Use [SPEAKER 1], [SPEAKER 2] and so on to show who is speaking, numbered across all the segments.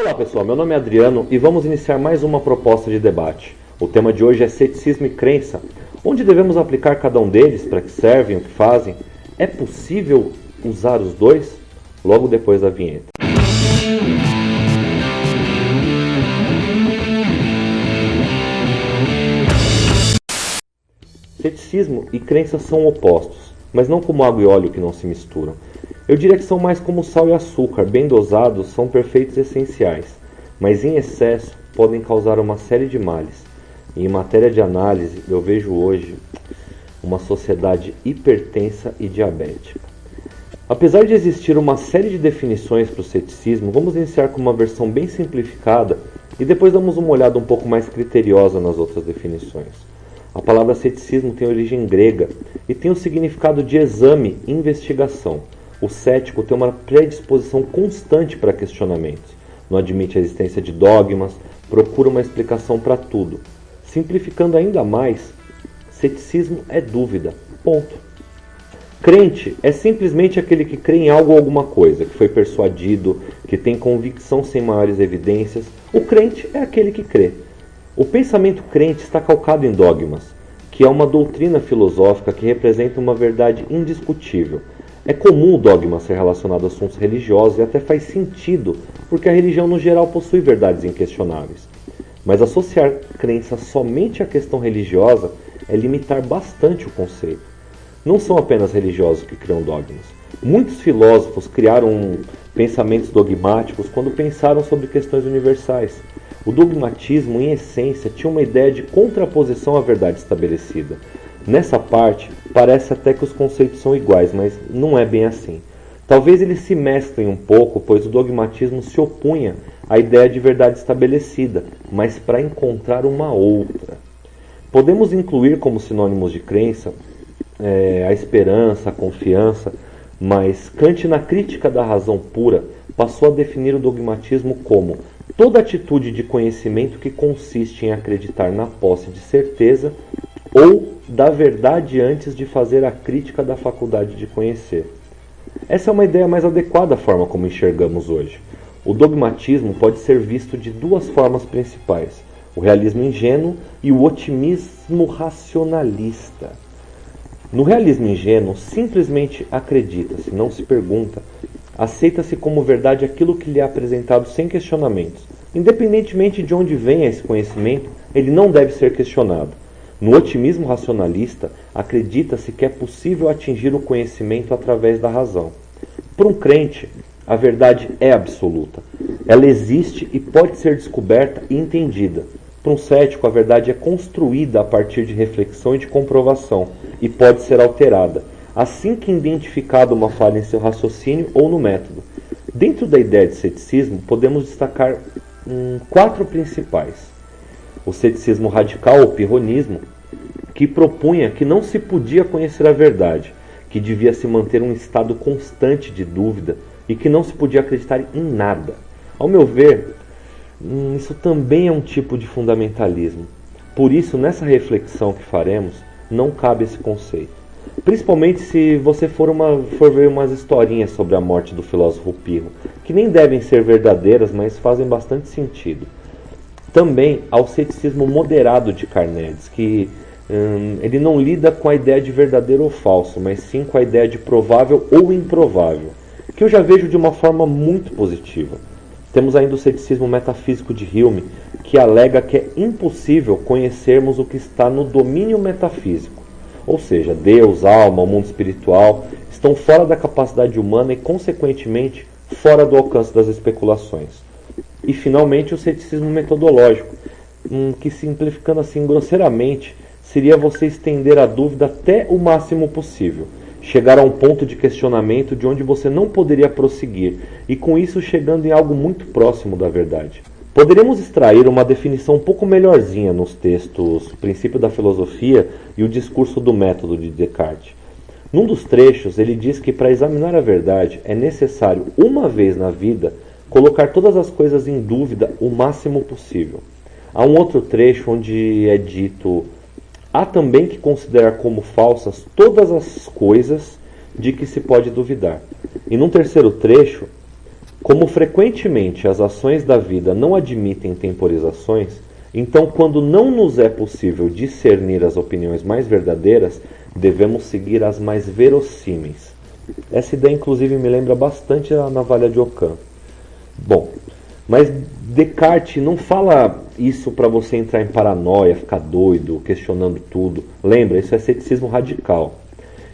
[SPEAKER 1] Olá pessoal, meu nome é Adriano e vamos iniciar mais uma proposta de debate. O tema de hoje é ceticismo e crença. Onde devemos aplicar cada um deles, para que servem, o que fazem? É possível usar os dois? Logo depois da vinheta. Ceticismo e crença são opostos, mas não como água e óleo que não se misturam. Eu diria que são mais como sal e açúcar, bem dosados são perfeitos e essenciais, mas em excesso podem causar uma série de males. E em matéria de análise, eu vejo hoje uma sociedade hipertensa e diabética. Apesar de existir uma série de definições para o ceticismo, vamos iniciar com uma versão bem simplificada e depois damos uma olhada um pouco mais criteriosa nas outras definições. A palavra ceticismo tem origem grega e tem o significado de exame e investigação. O cético tem uma predisposição constante para questionamentos, não admite a existência de dogmas, procura uma explicação para tudo. Simplificando ainda mais, ceticismo é dúvida, ponto. Crente é simplesmente aquele que crê em algo ou alguma coisa, que foi persuadido, que tem convicção sem maiores evidências. O crente é aquele que crê. O pensamento crente está calcado em dogmas, que é uma doutrina filosófica que representa uma verdade indiscutível. É comum o dogma ser relacionado a assuntos religiosos e até faz sentido, porque a religião no geral possui verdades inquestionáveis. Mas associar crença somente à questão religiosa é limitar bastante o conceito. Não são apenas religiosos que criam dogmas. Muitos filósofos criaram pensamentos dogmáticos quando pensaram sobre questões universais. O dogmatismo, em essência, tinha uma ideia de contraposição à verdade estabelecida. Nessa parte, parece até que os conceitos são iguais, mas não é bem assim. Talvez eles se mesclem um pouco, pois o dogmatismo se opunha à ideia de verdade estabelecida, mas para encontrar uma outra. Podemos incluir como sinônimos de crença a esperança, a confiança, mas Kant, na Crítica da Razão Pura, passou a definir o dogmatismo como toda atitude de conhecimento que consiste em acreditar na posse de certeza ou da verdade antes de fazer a crítica da faculdade de conhecer. Essa é uma ideia mais adequada à forma como enxergamos hoje. O dogmatismo pode ser visto de duas formas principais: o realismo ingênuo e o otimismo racionalista. No realismo ingênuo, simplesmente acredita-se, não se pergunta, aceita-se como verdade aquilo que lhe é apresentado sem questionamentos. Independentemente de onde venha esse conhecimento, ele não deve ser questionado. No otimismo racionalista, acredita-se que é possível atingir o conhecimento através da razão. Para um crente, a verdade é absoluta. Ela existe e pode ser descoberta e entendida. Para um cético, a verdade é construída a partir de reflexão e de comprovação, e pode ser alterada, assim que identificada uma falha em seu raciocínio ou no método. Dentro da ideia de ceticismo, podemos destacar 4 principais. O ceticismo radical, ou pirronismo, que propunha que não se podia conhecer a verdade, que devia se manter um estado constante de dúvida e que não se podia acreditar em nada. Ao meu ver, isso também é um tipo de fundamentalismo. Por isso, nessa reflexão que faremos, não cabe esse conceito. Principalmente se você for ver umas historinhas sobre a morte do filósofo Pirro, que nem devem ser verdadeiras, mas fazem bastante sentido. Também ao ceticismo moderado de Carneades, que ele não lida com a ideia de verdadeiro ou falso, mas sim com a ideia de provável ou improvável, que eu já vejo de uma forma muito positiva. Temos ainda o ceticismo metafísico de Hume, que alega que é impossível conhecermos o que está no domínio metafísico, ou seja, Deus, alma, o mundo espiritual, estão fora da capacidade humana e, consequentemente, fora do alcance das especulações. E, finalmente, o ceticismo metodológico, que, simplificando assim grosseiramente, seria você estender a dúvida até o máximo possível, chegar a um ponto de questionamento de onde você não poderia prosseguir, e com isso chegando em algo muito próximo da verdade. Poderíamos extrair uma definição um pouco melhorzinha nos textos O Princípio da Filosofia e O Discurso do Método de Descartes. Num dos trechos, ele diz que para examinar a verdade é necessário, uma vez na vida, colocar todas as coisas em dúvida o máximo possível. Há um outro trecho onde é dito: há também que considerar como falsas todas as coisas de que se pode duvidar. E num terceiro trecho, Como frequentemente as ações da vida não admitem temporizações, então quando não nos é possível discernir as opiniões mais verdadeiras, devemos seguir as mais verossímeis. Essa ideia inclusive me lembra bastante a navalha de Ockham. Bom, mas Descartes não fala isso para você entrar em paranoia, ficar doido, questionando tudo. Lembra, isso é ceticismo radical.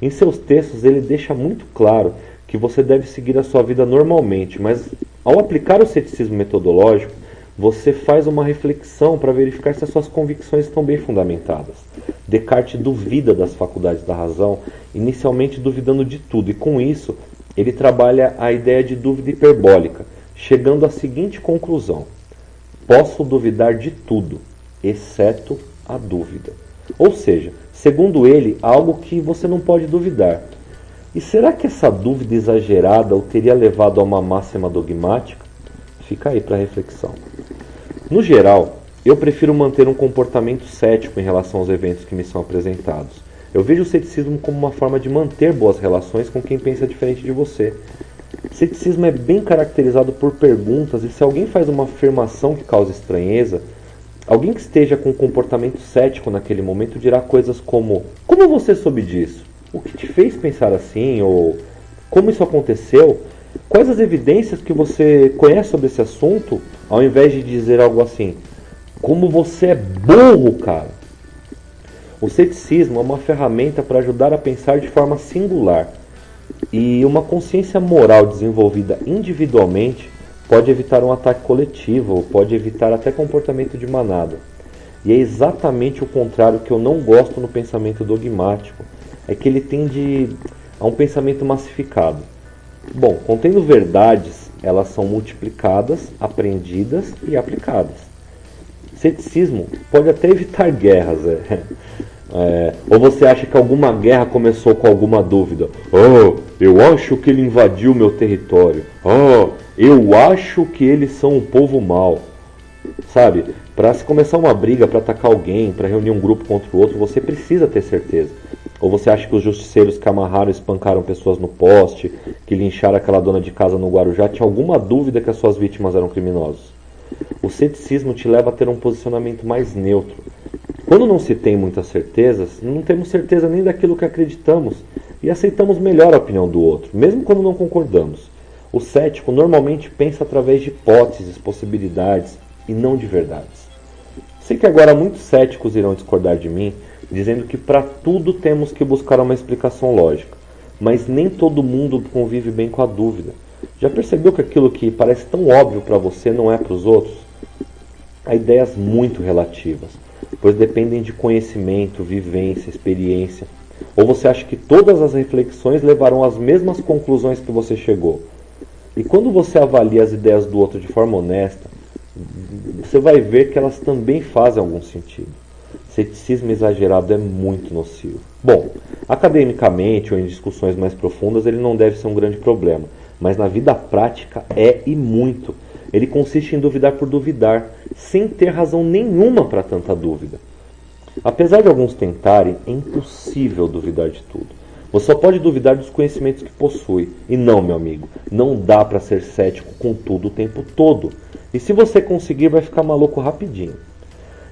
[SPEAKER 1] Em seus textos ele deixa muito claro que você deve seguir a sua vida normalmente, mas ao aplicar o ceticismo metodológico, você faz uma reflexão para verificar se as suas convicções estão bem fundamentadas. Descartes duvida das faculdades da razão, inicialmente duvidando de tudo, e com isso ele trabalha a ideia de dúvida hiperbólica, chegando à seguinte conclusão: posso duvidar de tudo, exceto a dúvida. Ou seja, segundo ele, há algo que você não pode duvidar. E será que essa dúvida exagerada o teria levado a uma máxima dogmática? Fica aí para reflexão. No geral, eu prefiro manter um comportamento cético em relação aos eventos que me são apresentados. Eu vejo o ceticismo como uma forma de manter boas relações com quem pensa diferente de você. Ceticismo é bem caracterizado por perguntas, e se alguém faz uma afirmação que causa estranheza, alguém que esteja com um comportamento cético naquele momento dirá coisas como: como você soube disso? O que te fez pensar assim? Ou como isso aconteceu? Quais as evidências que você conhece sobre esse assunto? Ao invés de dizer algo assim: como você é burro, cara! O ceticismo é uma ferramenta para ajudar a pensar de forma singular. E uma consciência moral desenvolvida individualmente pode evitar um ataque coletivo, ou pode evitar até comportamento de manada. E é exatamente o contrário que eu não gosto no pensamento dogmático, é que ele tende a um pensamento massificado. Bom, contendo verdades, elas são multiplicadas, aprendidas e aplicadas. Ceticismo pode até evitar guerras. Ou você acha que alguma guerra começou com alguma dúvida? Oh, eu acho que ele invadiu meu território. Oh, eu acho que eles são um povo mau. Sabe, para se começar uma briga, para atacar alguém, para reunir um grupo contra o outro, você precisa ter certeza. Ou você acha que os justiceiros que amarraram e espancaram pessoas no poste, que lincharam aquela dona de casa no Guarujá, tinham alguma dúvida que as suas vítimas eram criminosos? O ceticismo te leva a ter um posicionamento mais neutro. Quando não se tem muitas certezas, não temos certeza nem daquilo que acreditamos e aceitamos melhor a opinião do outro, mesmo quando não concordamos. O cético normalmente pensa através de hipóteses, possibilidades e não de verdades. Sei que agora muitos céticos irão discordar de mim, dizendo que para tudo temos que buscar uma explicação lógica, mas nem todo mundo convive bem com a dúvida. Já percebeu que aquilo que parece tão óbvio para você não é para os outros? Há ideias muito relativas, pois dependem de conhecimento, vivência, experiência. Ou você acha que todas as reflexões levarão às mesmas conclusões que você chegou? E quando você avalia as ideias do outro de forma honesta, você vai ver que elas também fazem algum sentido. Ceticismo exagerado é muito nocivo. Bom, academicamente ou em discussões mais profundas ele não deve ser um grande problema, mas na vida prática é e muito. Ele consiste em duvidar por duvidar, sem ter razão nenhuma para tanta dúvida. Apesar de alguns tentarem, é impossível duvidar de tudo. Você só pode duvidar dos conhecimentos que possui. E não, meu amigo, não dá para ser cético com tudo o tempo todo. E se você conseguir, vai ficar maluco rapidinho.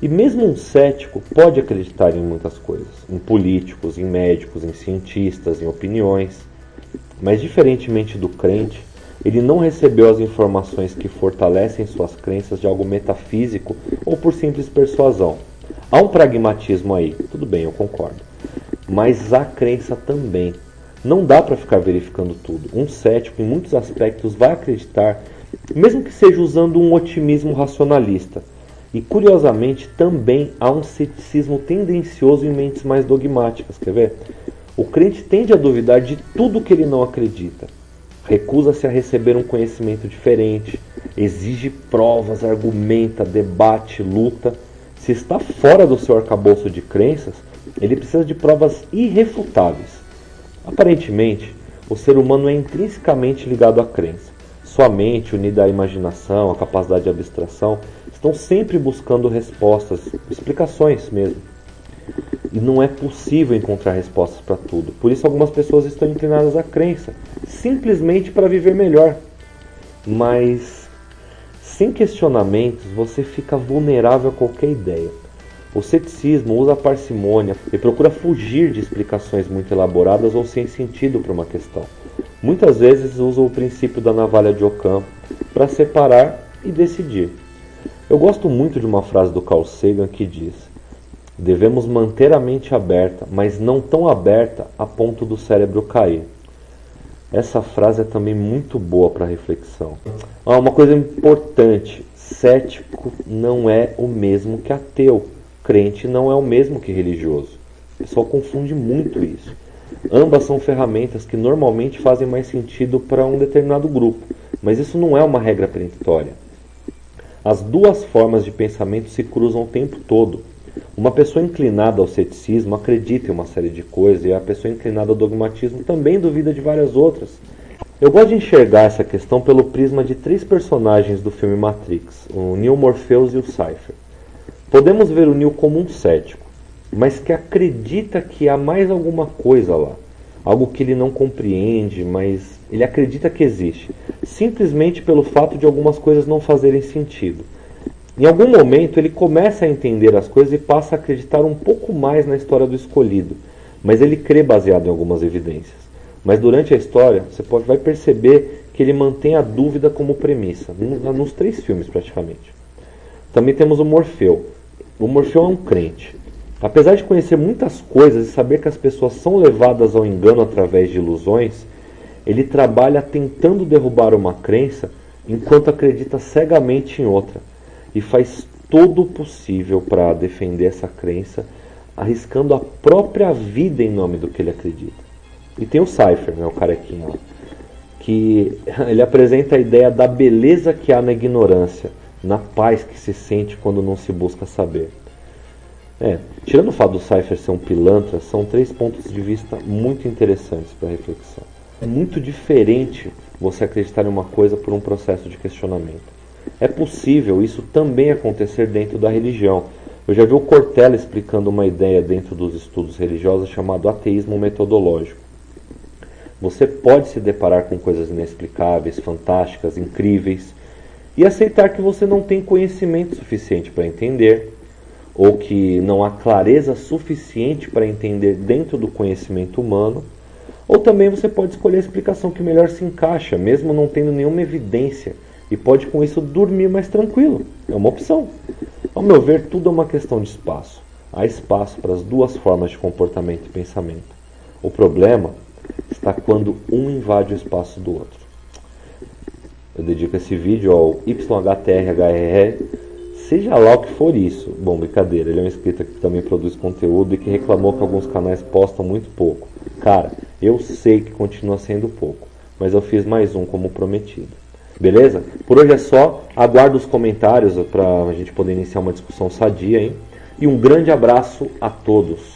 [SPEAKER 1] E mesmo um cético pode acreditar em muitas coisas, em políticos, em médicos, em cientistas, em opiniões. Mas diferentemente do crente, ele não recebeu as informações que fortalecem suas crenças de algo metafísico ou por simples persuasão. Há um pragmatismo aí, tudo bem, eu concordo. Mas há crença também. Não dá para ficar verificando tudo. Um cético, em muitos aspectos, vai acreditar, mesmo que seja usando um otimismo racionalista. E, curiosamente, também há um ceticismo tendencioso em mentes mais dogmáticas. Quer ver? O crente tende a duvidar de tudo que ele não acredita. Recusa-se a receber um conhecimento diferente, exige provas, argumenta, debate, luta. Se está fora do seu arcabouço de crenças, ele precisa de provas irrefutáveis. Aparentemente, o ser humano é intrinsecamente ligado à crença. Sua mente, unida à imaginação, à capacidade de abstração, estão sempre buscando respostas, explicações mesmo. E não é possível encontrar respostas para tudo. Por isso algumas pessoas estão inclinadas à crença, simplesmente para viver melhor. mas sem questionamentos você fica vulnerável a qualquer ideia. O ceticismo usa a parcimônia e procura fugir de explicações muito elaboradas ou sem sentido para uma questão. Muitas vezes usa o princípio da navalha de Ockham para separar e decidir. Eu gosto muito de uma frase do Carl Sagan que diz: devemos manter a mente aberta, mas não tão aberta a ponto do cérebro cair. Essa frase é também muito boa para reflexão. Uma coisa importante: cético não é o mesmo que ateu. Crente não é o mesmo que religioso. O pessoal confunde muito isso. Ambas são ferramentas que normalmente fazem mais sentido para um determinado grupo, mas isso não é uma regra peremptória. As duas formas de pensamento se cruzam o tempo todo. Uma pessoa inclinada ao ceticismo acredita em uma série de coisas e a pessoa inclinada ao dogmatismo também duvida de várias outras. Eu gosto de enxergar essa questão pelo prisma de 3 personagens do filme Matrix, o Neo, Morpheus e o Cypher. Podemos ver o Neo como um cético, mas que acredita que há mais alguma coisa lá. Algo que ele não compreende, mas ele acredita que existe, simplesmente pelo fato de algumas coisas não fazerem sentido. Em algum momento ele começa a entender as coisas e passa a acreditar um pouco mais na história do escolhido, mas ele crê baseado em algumas evidências. Mas durante a história você vai perceber que ele mantém a dúvida como premissa, nos 3 filmes praticamente. Também temos o Morfeu. O Morfeu é um crente. Apesar de conhecer muitas coisas e saber que as pessoas são levadas ao engano através de ilusões, ele trabalha tentando derrubar uma crença enquanto acredita cegamente em outra, e faz todo o possível para defender essa crença, arriscando a própria vida em nome do que ele acredita. E tem o Cypher, o carequinha lá, que ele apresenta a ideia da beleza que há na ignorância, na paz que se sente quando não se busca saber. Tirando o fato do Cypher ser um pilantra, são 3 pontos de vista muito interessantes para reflexão. É muito diferente você acreditar em uma coisa por um processo de questionamento. É possível isso também acontecer dentro da religião. Eu já vi o Cortella explicando uma ideia dentro dos estudos religiosos chamado ateísmo metodológico. Você pode se deparar com coisas inexplicáveis, fantásticas, incríveis, e aceitar que você não tem conhecimento suficiente para entender, ou que não há clareza suficiente para entender dentro do conhecimento humano, ou também você pode escolher a explicação que melhor se encaixa, mesmo não tendo nenhuma evidência, e pode com isso dormir mais tranquilo. É uma opção. Ao meu ver, tudo é uma questão de espaço. Há espaço para as 2 formas de comportamento e pensamento. O problema está quando um invade o espaço do outro. Eu dedico esse vídeo ao YHTRHR, seja lá o que for isso. Bom, brincadeira, ele é um inscrito que também produz conteúdo e que reclamou que alguns canais postam muito pouco. Cara, eu sei que continua sendo pouco, mas eu fiz mais um como prometido. Beleza? Por hoje é só, aguardo os comentários para a gente poder iniciar uma discussão sadia, hein? E um grande abraço a todos.